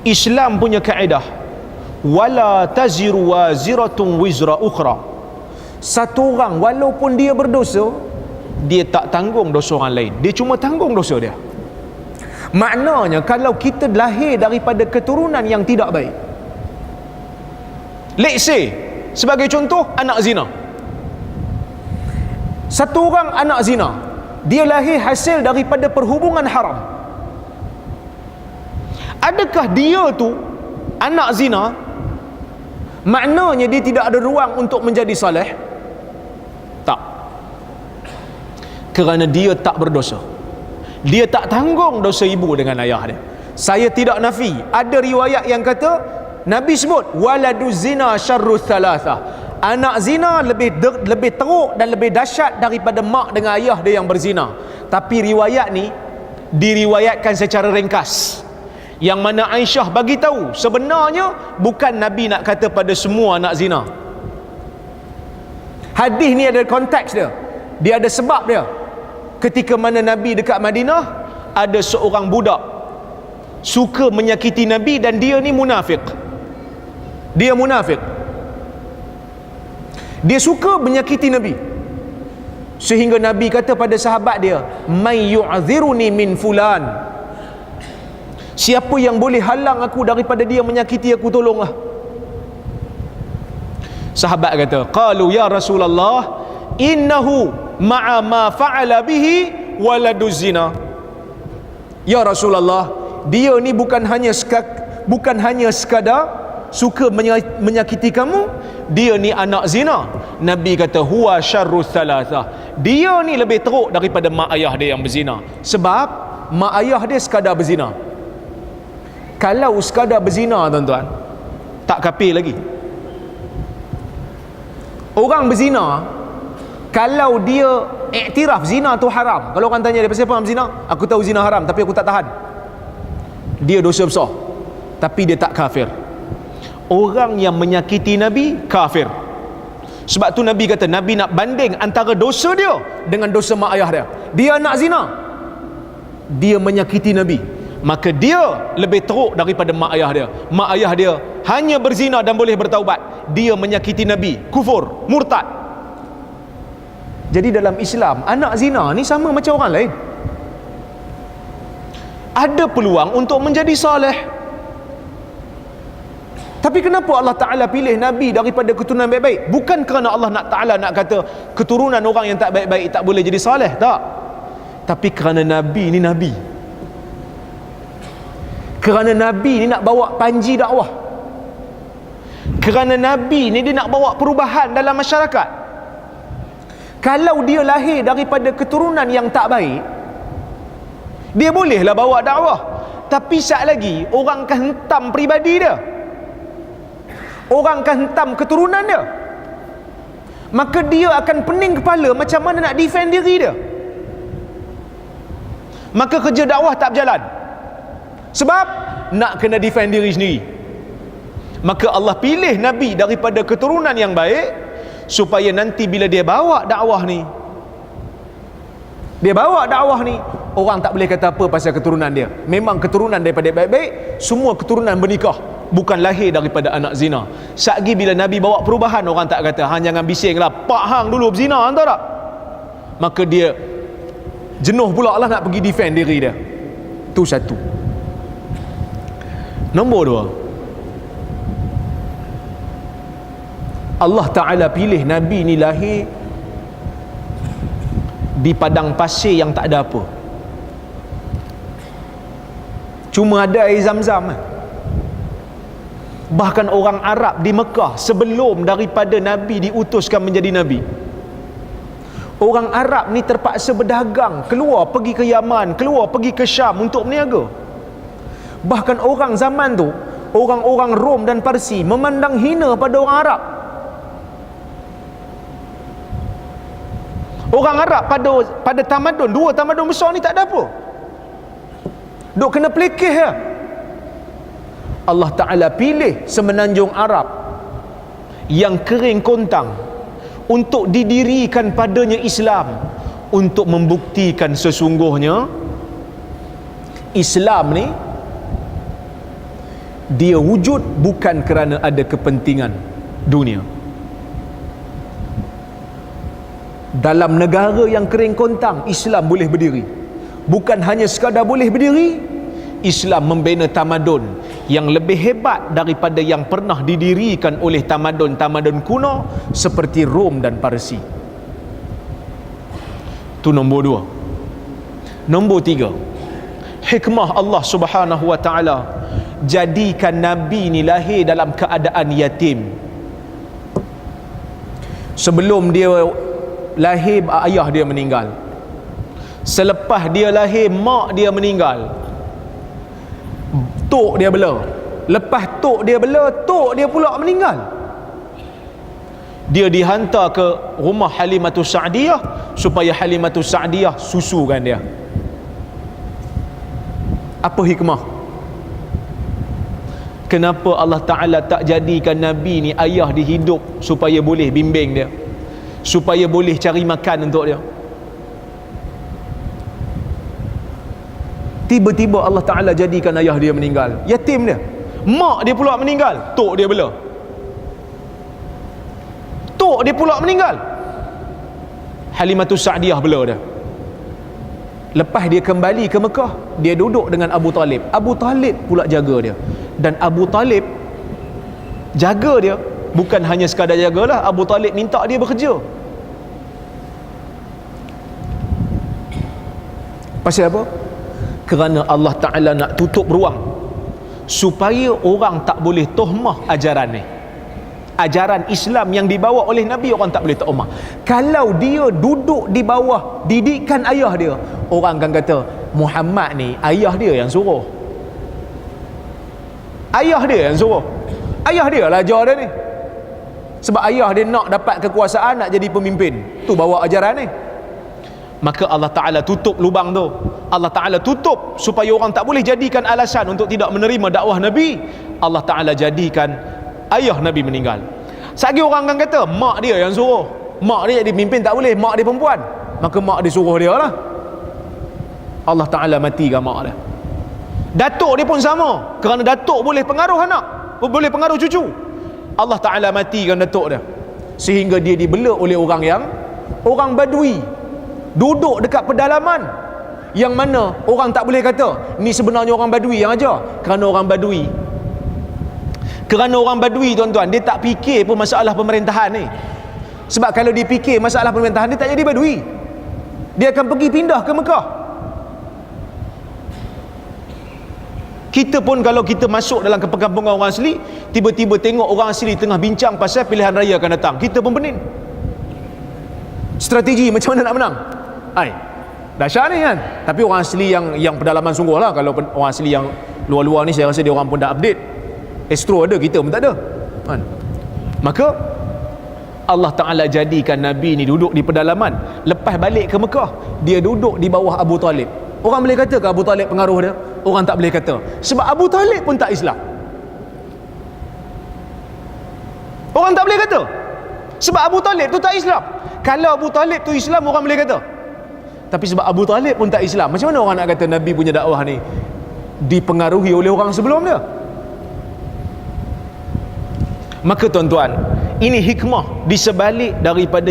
Islam punya kaedah, wala taziru waziratun wizra ukhra. Satu orang walaupun dia berdosa, dia tak tanggung dosa orang lain, dia cuma tanggung dosa dia. Maknanya kalau kita lahir daripada keturunan yang tidak baik, let's say sebagai contoh, anak zina. Satu orang anak zina, dia lahir hasil daripada perhubungan haram. Adakah dia tu anak zina maknanya dia tidak ada ruang untuk menjadi saleh? Tak. Kerana dia tak berdosa, dia tak tanggung dosa ibu dengan ayah dia. Saya tidak nafi, ada riwayat yang kata Nabi sebut waladuz zina syarrus thalatha, anak zina lebih teruk dan lebih dahsyat daripada mak dengan ayah dia yang berzina. Tapi riwayat ni diriwayatkan secara ringkas, yang mana Aisyah bagi tahu sebenarnya bukan Nabi nak kata pada semua anak zina. Hadis ni ada konteks dia, dia ada sebab dia. Ketika mana Nabi dekat Madinah, ada seorang budak suka menyakiti Nabi dan dia ni munafik. Dia munafik, dia suka menyakiti Nabi, sehingga Nabi kata pada sahabat dia, may yu'ziruni min fulan, siapa yang boleh halang aku daripada dia menyakiti aku, tolonglah. Sahabat kata, qalu ya Rasulullah, innahu ma'a ma fa'ala bihi waladuz zina. Ya Rasulullah, dia ni bukan hanya sekadar suka menyakiti kamu, dia ni anak zina. Nabi kata huwa syarrus thalatha, dia ni lebih teruk daripada mak ayah dia yang berzina. Sebab mak ayah dia sekadar berzina. Kalau sekadar berzina, tuan-tuan, tak kafir lagi. Orang berzina, kalau dia iktiraf zina tu haram, kalau orang tanya dia pasal apa zina, aku tahu zina haram tapi aku tak tahan, dia dosa besar, tapi dia tak kafir. Orang yang menyakiti Nabi kafir. Sebab tu Nabi kata, Nabi nak banding antara dosa dia dengan dosa mak ayah dia. Dia anak zina, dia menyakiti Nabi, maka dia lebih teruk daripada mak ayah dia. Mak ayah dia hanya berzina dan boleh bertaubat, dia menyakiti Nabi, kufur, murtad. Jadi dalam Islam, anak zina ni sama macam orang lain, ada peluang untuk menjadi soleh. Tapi kenapa Allah Ta'ala pilih Nabi daripada keturunan baik-baik? Bukan kerana Allah Ta'ala nak kata keturunan orang yang tak baik-baik tak boleh jadi soleh, tak. Tapi kerana Nabi ni Nabi, kerana Nabi ni nak bawa panji dakwah, kerana Nabi ni dia nak bawa perubahan dalam masyarakat. Kalau dia lahir daripada keturunan yang tak baik, dia bolehlah bawa dakwah, tapi sat lagi orang akan hentam peribadi dia, orang akan hentam keturunan dia, maka dia akan pening kepala macam mana nak defend diri dia. Maka kerja dakwah tak berjalan, sebab nak kena defend diri sendiri. Maka Allah pilih Nabi daripada keturunan yang baik, supaya nanti bila dia bawa dakwah ni, orang tak boleh kata apa pasal keturunan dia. Memang keturunan daripada baik-baik, semua keturunan bernikah, bukan lahir daripada anak zina. Satgi bila Nabi bawa perubahan, orang tak kata hang jangan bising lah, pak hang dulu berzina, hang tahu tak? Maka dia jenuh pula lah nak pergi defend diri dia. Tu satu. Nombor dua, Allah Ta'ala pilih Nabi ni lahir di padang pasir yang tak ada apa, cuma ada air Zam-Zam. Bahkan orang Arab di Mekah sebelum daripada Nabi diutuskan menjadi Nabi, orang Arab ni terpaksa berdagang, keluar pergi ke Yaman, keluar pergi ke Syam untuk berniaga. Bahkan orang zaman tu, orang-orang Rom dan Parsi memandang hina pada orang Arab. Orang Arab pada tamadun, dua tamadun besar ni tak ada apa, duk kena pelikih ya. Allah Ta'ala pilih semenanjung Arab yang kering kontang untuk didirikan padanya Islam, untuk membuktikan sesungguhnya Islam ni Dia wujud bukan kerana ada kepentingan dunia. Dalam negara yang kering kontang, Islam boleh berdiri. Bukan hanya sekadar boleh berdiri, Islam membina tamadun yang lebih hebat daripada yang pernah didirikan oleh tamadun-tamadun kuno seperti Rom dan Parsi. Itu nombor 2. Nombor 3, hikmah Allah Subhanahu wa ta'ala jadikan Nabi ni lahir dalam keadaan yatim. Sebelum dia lahir, ayah dia meninggal. Selepas dia lahir, mak dia meninggal. Tok dia bela. Lepas tok dia bela, tok dia pula meninggal. Dia dihantar ke rumah Halimatus Sa'diyah supaya Halimatus Sa'diyah susukan dia. Apa hikmah? Kenapa Allah Ta'ala tak jadikan Nabi ni ayah dihidup supaya boleh bimbing dia, supaya boleh cari makan untuk dia? Tiba-tiba Allah Ta'ala jadikan ayah dia meninggal, yatim dia. Mak dia pula meninggal, tok dia bela. Tok dia pula meninggal, Halimatus Sa'diyah bela dia. Lepas dia kembali ke Mekah, dia duduk dengan Abu Talib. Abu Talib pula jaga dia. Dan Abu Talib jaga dia bukan hanya sekadar jagalah, Abu Talib minta dia bekerja. Pasal apa? Kerana Allah Ta'ala nak tutup ruang supaya orang tak boleh tohmah ajaran ni. Ajaran Islam yang dibawa oleh Nabi, orang tak boleh tohmah. Kalau dia duduk di bawah didikan ayah dia, orang akan kata Muhammad ni ayah dia yang suruh. Ayah dia yang suruh. Ayah dia lah ajar dia ni. Sebab ayah dia nak dapat kekuasaan, nak jadi pemimpin, tu bawa ajaran ni. Maka Allah Ta'ala tutup lubang tu. Allah Ta'ala tutup supaya orang tak boleh jadikan alasan untuk tidak menerima dakwah Nabi. Allah Ta'ala jadikan ayah Nabi meninggal. Sagi orang akan kata mak dia yang suruh. Mak dia jadi pemimpin tak boleh, mak dia perempuan, maka mak dia suruh dia lah. Allah Ta'ala matikan mak dia. Datuk dia pun sama, kerana datuk boleh pengaruh anak, boleh pengaruh cucu. Allah Ta'ala matikan datuk dia, sehingga dia dibela oleh orang Badui, duduk dekat pedalaman yang mana orang tak boleh kata ni sebenarnya orang Badui yang ajar. Kerana orang Badui tuan-tuan, dia tak fikir pun masalah pemerintahan ni. Sebab kalau dia fikir masalah pemerintahan, dia tak jadi Badui, dia akan pergi pindah ke Mekah. Kita pun kalau kita masuk dalam perkampungan orang asli, tiba-tiba tengok orang asli tengah bincang pasal pilihan raya akan datang, kita pun pening. Strategi macam mana nak menang? Dahsyat ni kan. Tapi orang asli yang pedalaman sungguh lah. Kalau orang asli yang luar-luar ni, saya rasa dia orang pun dah update. Astro ada, kita pun tak ada kan? Maka Allah Ta'ala jadikan Nabi ni duduk di pedalaman. Lepas balik ke Mekah, dia duduk di bawah Abu Talib. Orang boleh kata ke Abu Talib pengaruh dia? Orang tak boleh kata. Sebab Abu Talib pun tak Islam. Orang tak boleh kata, sebab Abu Talib tu tak Islam. Kalau Abu Talib tu Islam, orang boleh kata. Tapi sebab Abu Talib pun tak Islam, macam mana orang nak kata Nabi punya dakwah ni dipengaruhi oleh orang sebelum dia? Maka tuan-tuan, ini hikmah di sebalik daripada